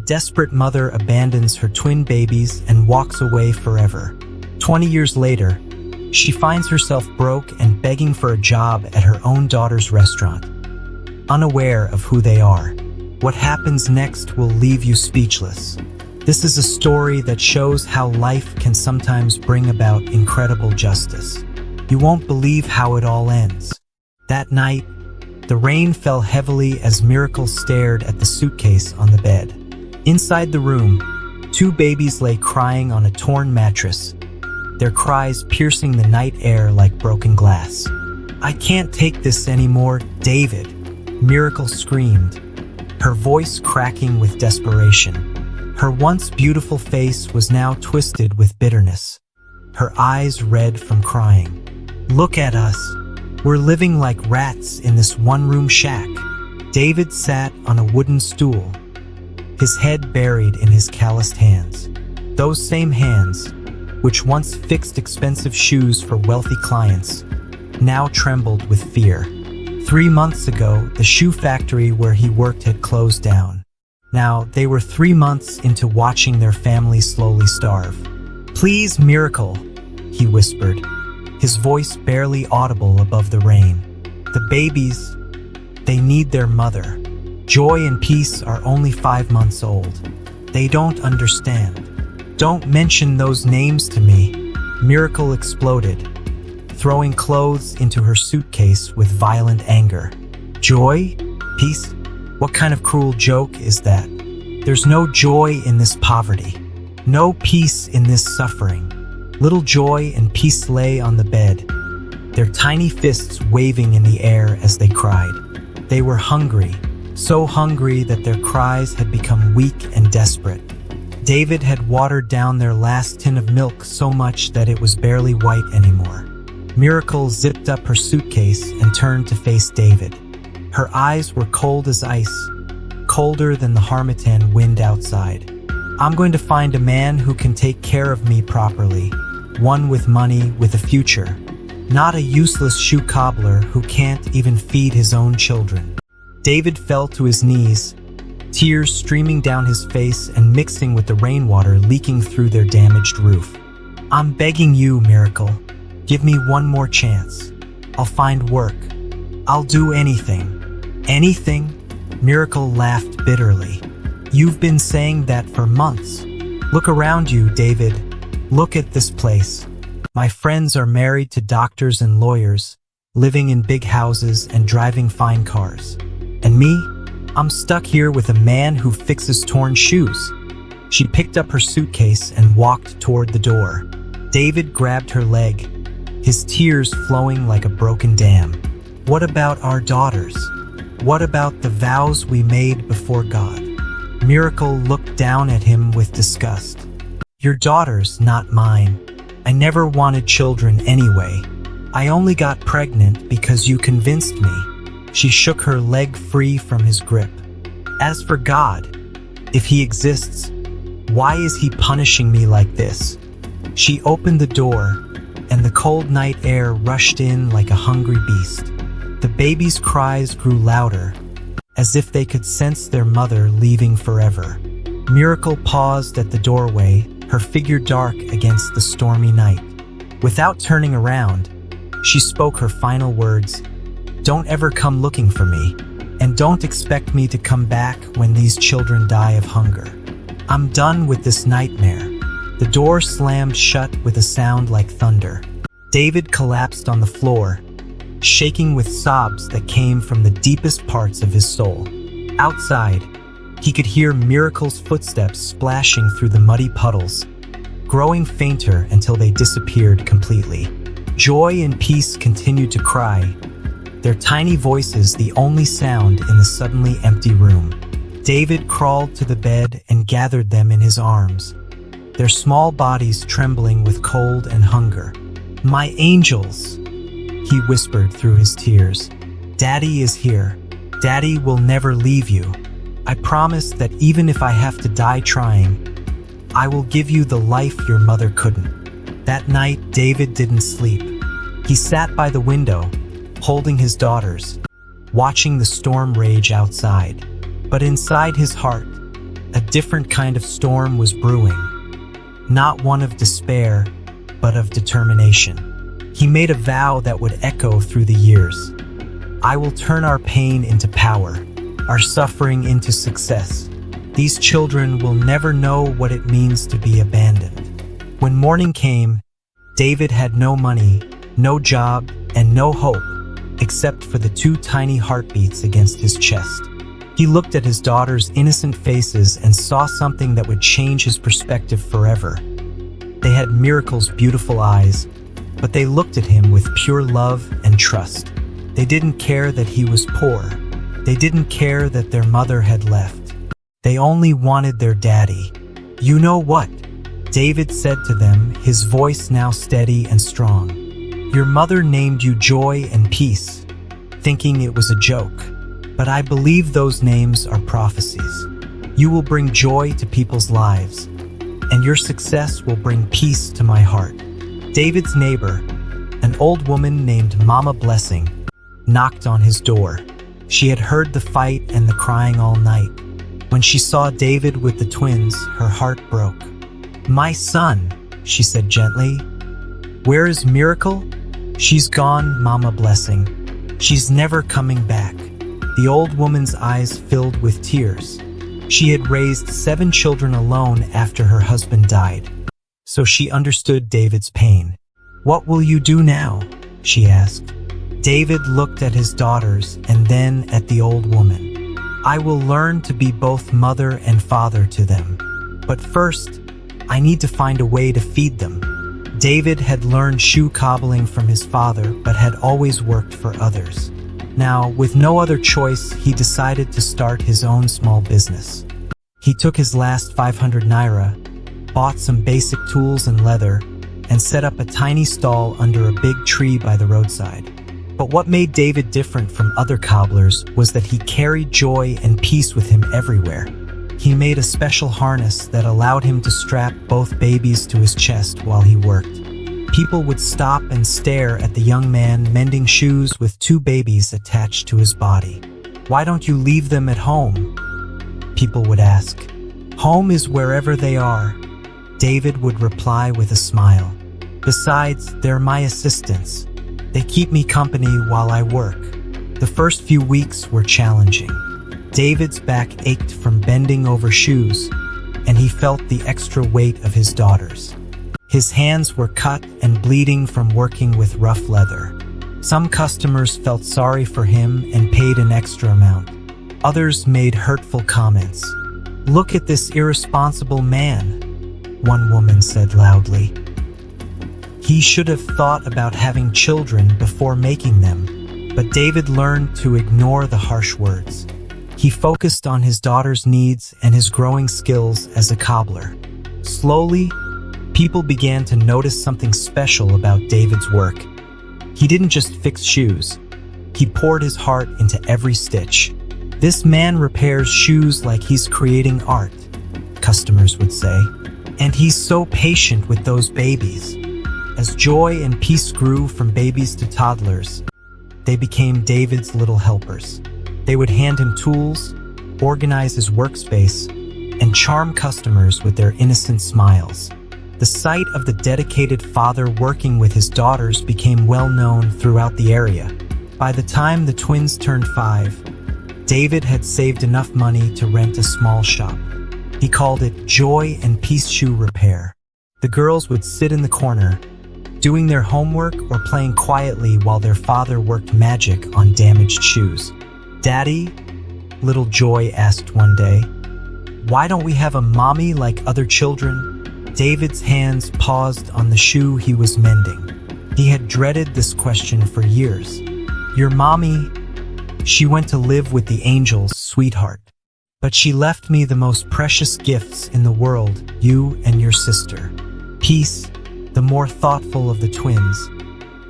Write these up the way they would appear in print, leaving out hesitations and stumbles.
desperate mother abandons her twin babies and walks away forever. 20 years later, she finds herself broke and begging for a job at her own daughter's restaurant, unaware of who they are. What happens next will leave you speechless. This is a story that shows how life can sometimes bring about incredible justice. You won't believe how it all ends. That night, the rain fell heavily as Miracle stared at the suitcase on the bed. Inside the room, two babies lay crying on a torn mattress, their cries piercing the night air like broken glass. "I can't take this anymore, David," Miracle screamed, her voice cracking with desperation. Her once beautiful face was now twisted with bitterness, her eyes red from crying. "Look at us. We're living like rats in this one-room shack." David sat on a wooden stool, his head buried in his calloused hands. Those same hands, which once fixed expensive shoes for wealthy clients, now trembled with fear. 3 months ago, the shoe factory where he worked had closed down. Now, they were 3 months into watching their family slowly starve. "Please, Miracle," he whispered, his voice barely audible above the rain. "The babies, they need their mother. Joy and Peace are only 5 months old. They don't understand. Don't mention those names to me." Miracle exploded, throwing clothes into her suitcase with violent anger. "Joy? Peace? What kind of cruel joke is that? There's no joy in this poverty. No peace in this suffering." Little Joy and Peace lay on the bed, their tiny fists waving in the air as they cried. They were hungry, so hungry that their cries had become weak and desperate. David had watered down their last tin of milk so much that it was barely white anymore. Miracle zipped up her suitcase and turned to face David. Her eyes were cold as ice, colder than the harmattan wind outside. "I'm going to find a man who can take care of me properly, one with money, with a future, not a useless shoe cobbler who can't even feed his own children." David fell to his knees, tears streaming down his face and mixing with the rainwater leaking through their damaged roof. "I'm begging you, Miracle. Give me one more chance. I'll find work. I'll do anything." "Anything?" Miracle laughed bitterly. "You've been saying that for months. Look around you, David. Look at this place. My friends are married to doctors and lawyers, living in big houses and driving fine cars. And me? I'm stuck here with a man who fixes torn shoes." She picked up her suitcase and walked toward the door. David grabbed her leg, his tears flowing like a broken dam. "What about our daughters? What about the vows we made before God?" Miracle looked down at him with disgust. "Your daughters, not mine. I never wanted children anyway. I only got pregnant because you convinced me." She shook her leg free from his grip. "As for God, if he exists, why is he punishing me like this?" She opened the door, and the cold night air rushed in like a hungry beast. The babies' cries grew louder, as if they could sense their mother leaving forever. Miracle paused at the doorway, her figure dark against the stormy night. Without turning around, she spoke her final words. "Don't ever come looking for me, and don't expect me to come back when these children die of hunger. I'm done with this nightmare." The door slammed shut with a sound like thunder. David collapsed on the floor, shaking with sobs that came from the deepest parts of his soul. Outside, he could hear Miracle's footsteps splashing through the muddy puddles, growing fainter until they disappeared completely. Joy and Peace continued to cry, their tiny voices the only sound in the suddenly empty room. David crawled to the bed and gathered them in his arms, their small bodies trembling with cold and hunger. "My angels," he whispered through his tears. "Daddy is here. Daddy will never leave you. I promise that even if I have to die trying, I will give you the life your mother couldn't." That night, David didn't sleep. He sat by the window, holding his daughters, watching the storm rage outside. But inside his heart, a different kind of storm was brewing. Not one of despair, but of determination. He made a vow that would echo through the years. I will turn our pain into power, our suffering into success. These children will never know what it means to be abandoned. When morning came, David had no money, no job, and no hope, except for the 2 tiny heartbeats against his chest. He looked at his daughter's innocent faces and saw something that would change his perspective forever. They had Miracle's beautiful eyes, but they looked at him with pure love and trust. They didn't care that he was poor. They didn't care that their mother had left. They only wanted their daddy. You know what? David said to them, his voice now steady and strong. Your mother named you Joy and Peace, thinking it was a joke. But I believe those names are prophecies. You will bring joy to people's lives, and your success will bring peace to my heart. David's neighbor, an old woman named Mama Blessing, knocked on his door. She had heard the fight and the crying all night. When she saw David with the twins, her heart broke. My son, she said gently. Where is Miracle? She's gone, Mama Blessing. She's never coming back. The old woman's eyes filled with tears. She had raised 7 children alone after her husband died, so she understood David's pain. What will you do now? She asked. David looked at his daughters and then at the old woman. I will learn to be both mother and father to them. But first, I need to find a way to feed them. David had learned shoe cobbling from his father, but had always worked for others. Now, with no other choice, he decided to start his own small business. He took his last 500 naira, bought some basic tools and leather, and set up a tiny stall under a big tree by the roadside. But what made David different from other cobblers was that he carried joy and peace with him everywhere. He made a special harness that allowed him to strap both babies to his chest while he worked. People would stop and stare at the young man mending shoes with 2 babies attached to his body. Why don't you leave them at home? People would ask. Home is wherever they are. David would reply with a smile. Besides, they're my assistants. They keep me company while I work. The first few weeks were challenging. David's back ached from bending over shoes, and he felt the extra weight of his daughters. His hands were cut and bleeding from working with rough leather. Some customers felt sorry for him and paid an extra amount. Others made hurtful comments. Look at this irresponsible man, one woman said loudly. He should have thought about having children before making them, but David learned to ignore the harsh words. He focused on his daughter's needs and his growing skills as a cobbler. Slowly, people began to notice something special about David's work. He didn't just fix shoes. He poured his heart into every stitch. This man repairs shoes like he's creating art, customers would say. And he's so patient with those babies. As joy and peace grew from babies to toddlers, they became David's little helpers. They would hand him tools, organize his workspace, and charm customers with their innocent smiles. The sight of the dedicated father working with his daughters became well known throughout the area. By the time the twins turned 5, David had saved enough money to rent a small shop. He called it Joy and Peace Shoe Repair. The girls would sit in the corner, doing their homework or playing quietly while their father worked magic on damaged shoes. Daddy, little Joy asked one day, why don't we have a mommy like other children? David's hands paused on the shoe he was mending. He had dreaded this question for years. Your mommy, she went to live with the angels, sweetheart. But she left me the most precious gifts in the world, you and your sister. Peace, the more thoughtful of the twins,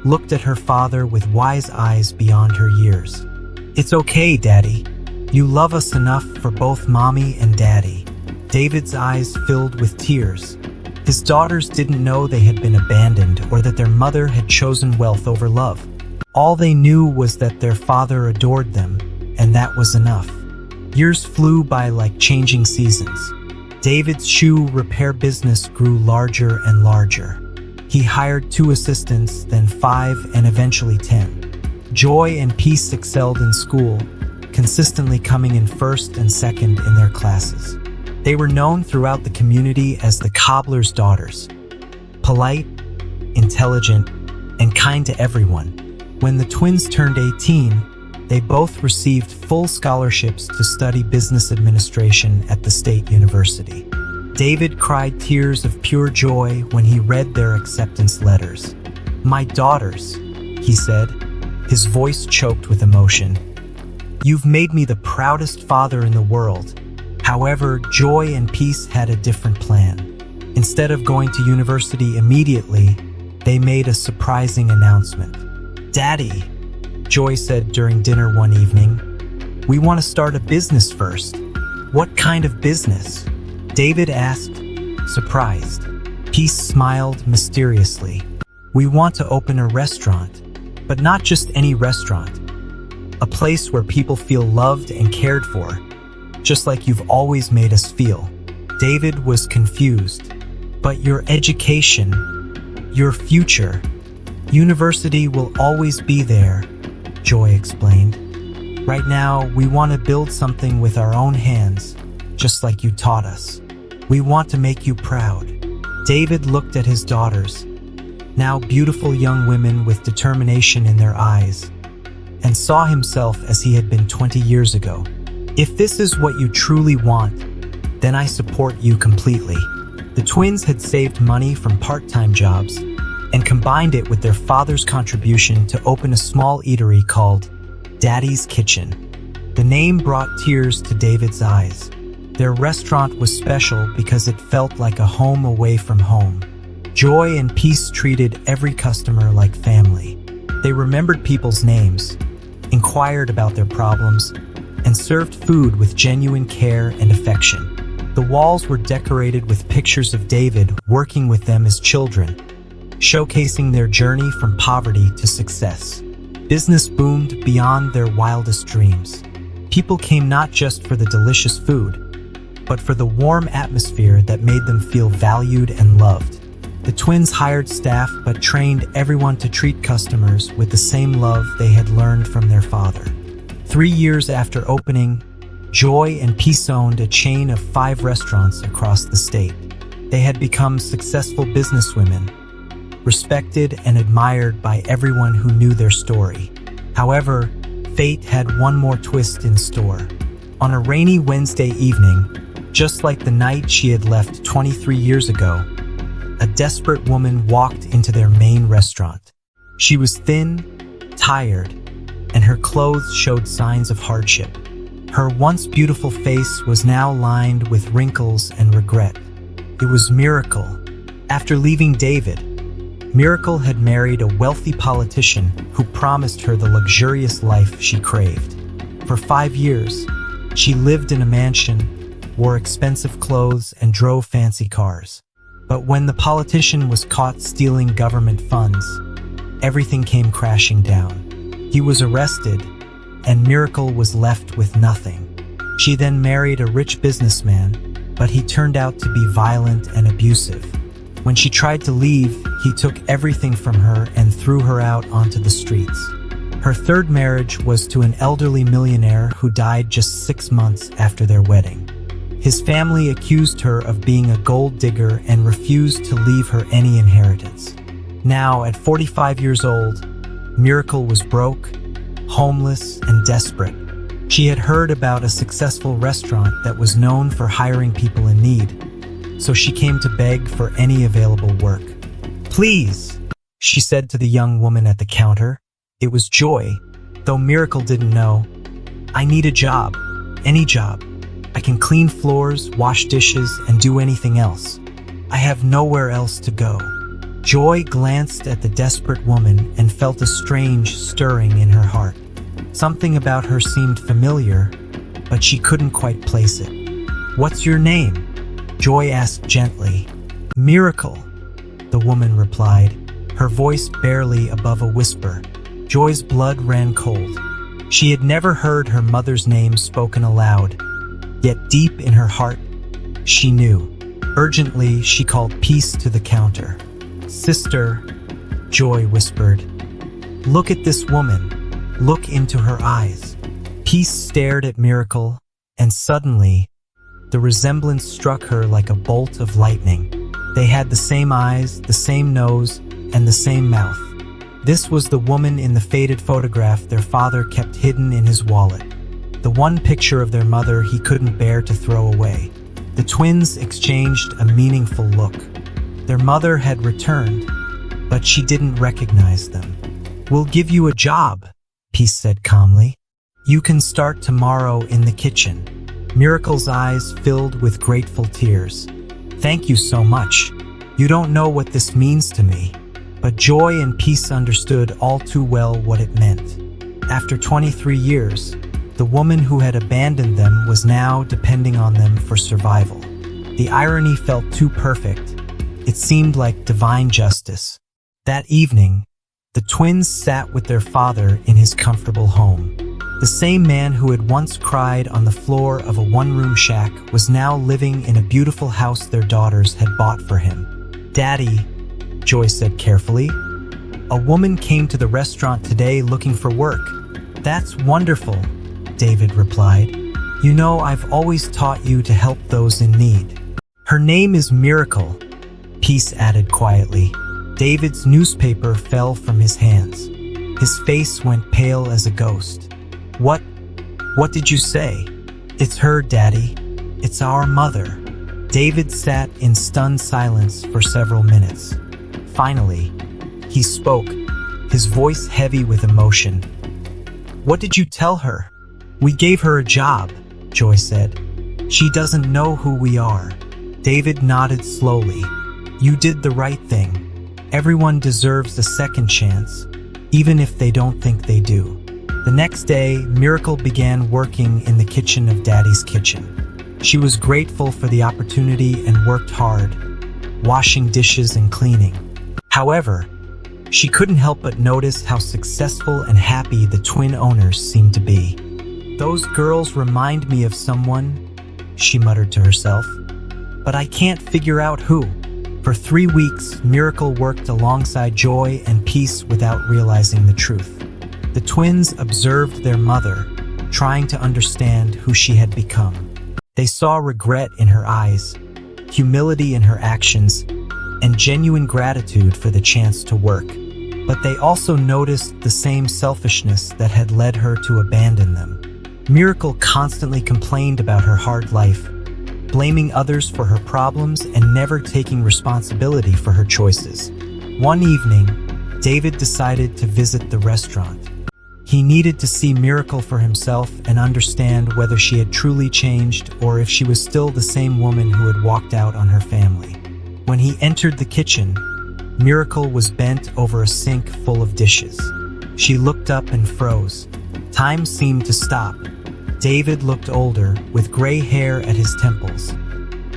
looked at her father with wise eyes beyond her years. It's okay, Daddy. You love us enough for both Mommy and Daddy. David's eyes filled with tears. His daughters didn't know they had been abandoned or that their mother had chosen wealth over love. All they knew was that their father adored them, and that was enough. Years flew by like changing seasons. David's shoe repair business grew larger and larger. He hired 2 assistants, then 5, and eventually 10. Joy and Peace excelled in school, consistently coming in first and second in their classes. They were known throughout the community as the cobbler's daughters. Polite, intelligent, and kind to everyone. When the twins turned 18, they both received full scholarships to study business administration at the state university. David cried tears of pure joy when he read their acceptance letters. "My daughters," he said, his voice choked with emotion. "You've made me the proudest father in the world." However, Joy and Peace had a different plan. Instead of going to university immediately, they made a surprising announcement. "Daddy," Joy said during dinner one evening, "we want to start a business first." "What kind of business?" David asked, surprised. Peace smiled mysteriously. "We want to open a restaurant, but not just any restaurant. A place where people feel loved and cared for, just like you've always made us feel." David was confused. "But your education, your future, university will always be there," Joy explained. "Right now, we want to build something with our own hands, just like you taught us. We want to make you proud." David looked at his daughters, now beautiful young women with determination in their eyes, and saw himself as he had been 20 years ago. "If this is what you truly want, then I support you completely." The twins had saved money from part-time jobs and combined it with their father's contribution to open a small eatery called Daddy's Kitchen. The name brought tears to David's eyes. Their restaurant was special because it felt like a home away from home. Joy and Peace treated every customer like family. They remembered people's names, inquired about their problems, and served food with genuine care and affection. The walls were decorated with pictures of David working with them as children, showcasing their journey from poverty to success. Business boomed beyond their wildest dreams. People came not just for the delicious food, but for the warm atmosphere that made them feel valued and loved. The twins hired staff but trained everyone to treat customers with the same love they had learned from their father. 3 years after opening, Joy and Peace owned a chain of 5 restaurants across the state. They had become successful businesswomen, respected and admired by everyone who knew their story. However, fate had one more twist in store. On a rainy Wednesday evening, just like the night she had left 23 years ago, a desperate woman walked into their main restaurant. She was thin, tired, and her clothes showed signs of hardship. Her once beautiful face was now lined with wrinkles and regret. It was Miracle. After leaving David, Miracle had married a wealthy politician who promised her the luxurious life she craved. For 5 years, she lived in a mansion, wore expensive clothes, and drove fancy cars. But when the politician was caught stealing government funds, everything came crashing down. He was arrested, and Miracle was left with nothing. She then married a rich businessman, but he turned out to be violent and abusive. When she tried to leave, he took everything from her and threw her out onto the streets. Her third marriage was to an elderly millionaire who died just 6 months after their wedding. His family accused her of being a gold digger and refused to leave her any inheritance. Now, at 45 years old, Miracle was broke, homeless, and desperate. She had heard about a successful restaurant that was known for hiring people in need, so she came to beg for any available work. "Please," she said to the young woman at the counter. It was Joy, though Miracle didn't know. "I need a job, any job. I can clean floors, wash dishes, and do anything else. I have nowhere else to go." Joy glanced at the desperate woman and felt a strange stirring in her heart. Something about her seemed familiar, but she couldn't quite place it. "What's your name?" Joy asked gently. "Miracle," the woman replied, her voice barely above a whisper. Joy's blood ran cold. She had never heard her mother's name spoken aloud, Yet deep in her heart, she knew. Urgently, she called Peace to the counter. "Sister," Joy whispered, "look at this woman. Look into her eyes." Peace stared at Miracle, and suddenly, the resemblance struck her like a bolt of lightning. They had the same eyes, the same nose, and the same mouth. This was the woman in the faded photograph their father kept hidden in his wallet. The one picture of their mother he couldn't bear to throw away. The twins exchanged a meaningful look. Their mother had returned, but she didn't recognize them. "We'll give you a job," Peace said calmly. "You can start tomorrow in the kitchen." Miracle's eyes filled with grateful tears. "Thank you so much. You don't know what this means to me." But Joy and Peace understood all too well what it meant. After 23 years, the woman who had abandoned them was now depending on them for survival. The irony felt too perfect. It seemed like divine justice. That evening, the twins sat with their father in his comfortable home. The same man who had once cried on the floor of a one-room shack was now living in a beautiful house their daughters had bought for him. "Daddy," Joy said carefully, "a woman came to the restaurant today looking for work." "That's wonderful," David replied. "You know, I've always taught you to help those in need." "Her name is Miracle," Peace added quietly. David's newspaper fell from his hands. His face went pale as a ghost. What did you say?" "It's her, Daddy. It's our mother." David sat in stunned silence for several minutes. Finally, he spoke, his voice heavy with emotion. "What did you tell her?" "We gave her a job," Joy said. "She doesn't know who we are." David nodded slowly. "You did the right thing. Everyone deserves a second chance, even if they don't think they do." The next day, Miracle began working in the kitchen of Daddy's kitchen. She was grateful for the opportunity and worked hard, washing dishes and cleaning. However, she couldn't help but notice how successful and happy the twin owners seemed to be. "Those girls remind me of someone," she muttered to herself, "but I can't figure out who." For 3 weeks, Miracle worked alongside Joy and Peace without realizing the truth. The twins observed their mother, trying to understand who she had become. They saw regret in her eyes, humility in her actions, and genuine gratitude for the chance to work. But they also noticed the same selfishness that had led her to abandon them. Miracle constantly complained about her hard life, blaming others for her problems and never taking responsibility for her choices. One evening, David decided to visit the restaurant. He needed to see Miracle for himself and understand whether she had truly changed or if she was still the same woman who had walked out on her family. When he entered the kitchen, Miracle was bent over a sink full of dishes. She looked up and froze. Time seemed to stop. David looked older, with gray hair at his temples,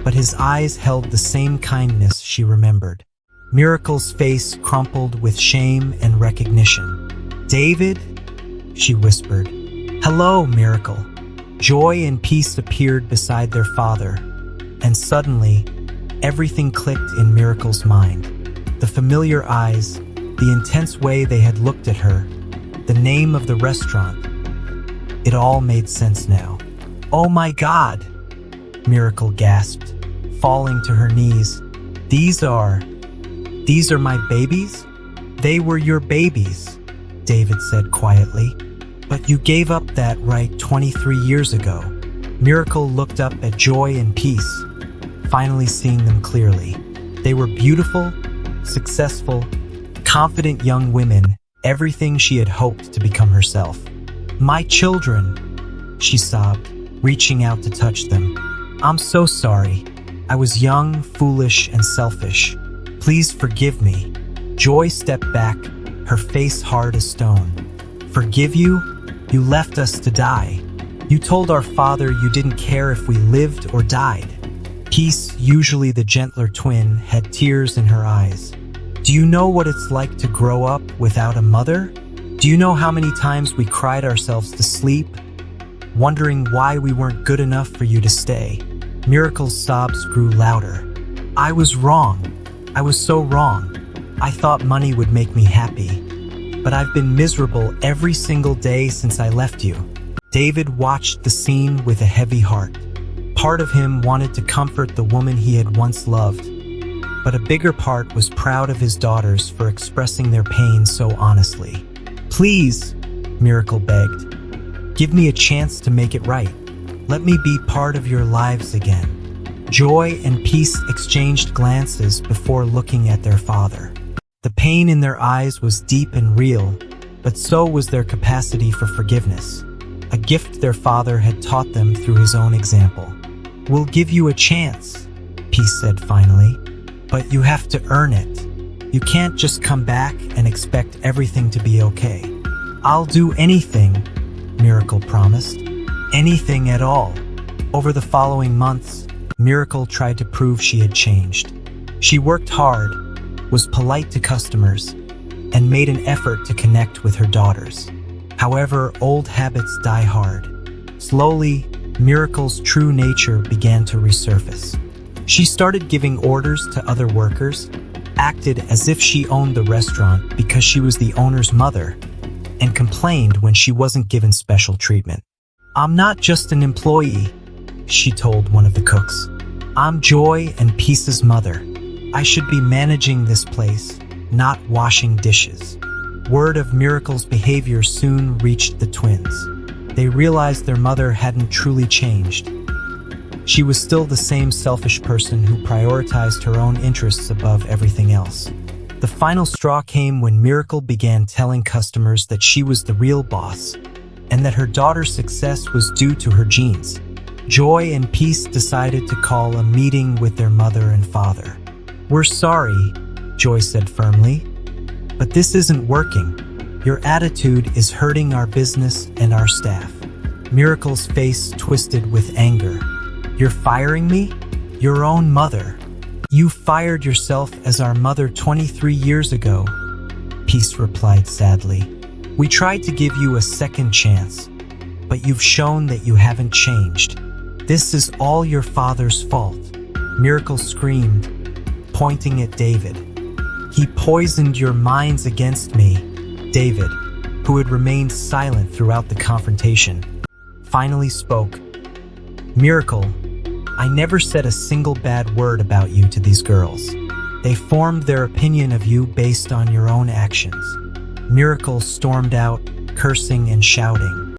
but his eyes held the same kindness she remembered. Miracle's face crumpled with shame and recognition. "David?" she whispered. "Hello, Miracle." Joy and Peace appeared beside their father, and suddenly, everything clicked in Miracle's mind. The familiar eyes, the intense way they had looked at her, the name of the restaurant. It all made sense now. "Oh my God!" Miracle gasped, falling to her knees. These are my babies?" "They were your babies," David said quietly. "But you gave up that right 23 years ago." Miracle looked up at Joy and Peace, finally seeing them clearly. They were beautiful, successful, confident young women, everything she had hoped to become herself. "My children," she sobbed, reaching out to touch them. "I'm so sorry. I was young, foolish, and selfish. Please forgive me." Joy stepped back, her face hard as stone. "Forgive you? You left us to die. You told our father you didn't care if we lived or died." Peace, usually the gentler twin, had tears in her eyes. "Do you know what it's like to grow up without a mother? Do you know how many times we cried ourselves to sleep, wondering why we weren't good enough for you to stay. Miracle's sobs grew louder. I was wrong. I was so wrong. I thought money would make me happy. But I've been miserable every single day since I left you. David watched the scene with a heavy heart. Part of him wanted to comfort the woman he had once loved, but a bigger part was proud of his daughters for expressing their pain so honestly. Please, Miracle begged, give me a chance to make it right. Let me be part of your lives again. Joy and Peace exchanged glances before looking at their father. The pain in their eyes was deep and real, but so was their capacity for forgiveness, a gift their father had taught them through his own example. We'll give you a chance, Peace said finally, but you have to earn it. You can't just come back and expect everything to be okay. I'll do anything, Miracle promised. Anything at all. Over the following months, Miracle tried to prove she had changed. She worked hard, was polite to customers, and made an effort to connect with her daughters. However, old habits die hard. Slowly, Miracle's true nature began to resurface. She started giving orders to other workers, acted as if she owned the restaurant because she was the owner's mother, and complained when she wasn't given special treatment. I'm not just an employee, she told one of the cooks. I'm Joy and Peace's mother. I should be managing this place, not washing dishes. Word of Miracle's behavior soon reached the twins. They realized their mother hadn't truly changed. She was still the same selfish person who prioritized her own interests above everything else. The final straw came when Miracle began telling customers that she was the real boss, and that her daughter's success was due to her genes. Joy and Peace decided to call a meeting with their mother and father. We're sorry, Joy said firmly, but this isn't working. Your attitude is hurting our business and our staff. Miracle's face twisted with anger. You're firing me? Your own mother. You fired yourself as our mother 23 years ago, Peace replied sadly. We tried to give you a second chance, but you've shown that you haven't changed. This is all your father's fault, Miracle screamed, pointing at David. He poisoned your minds against me. David, who had remained silent throughout the confrontation, finally spoke. Miracle, I never said a single bad word about you to these girls. They formed their opinion of you based on your own actions. Miracle stormed out, cursing and shouting.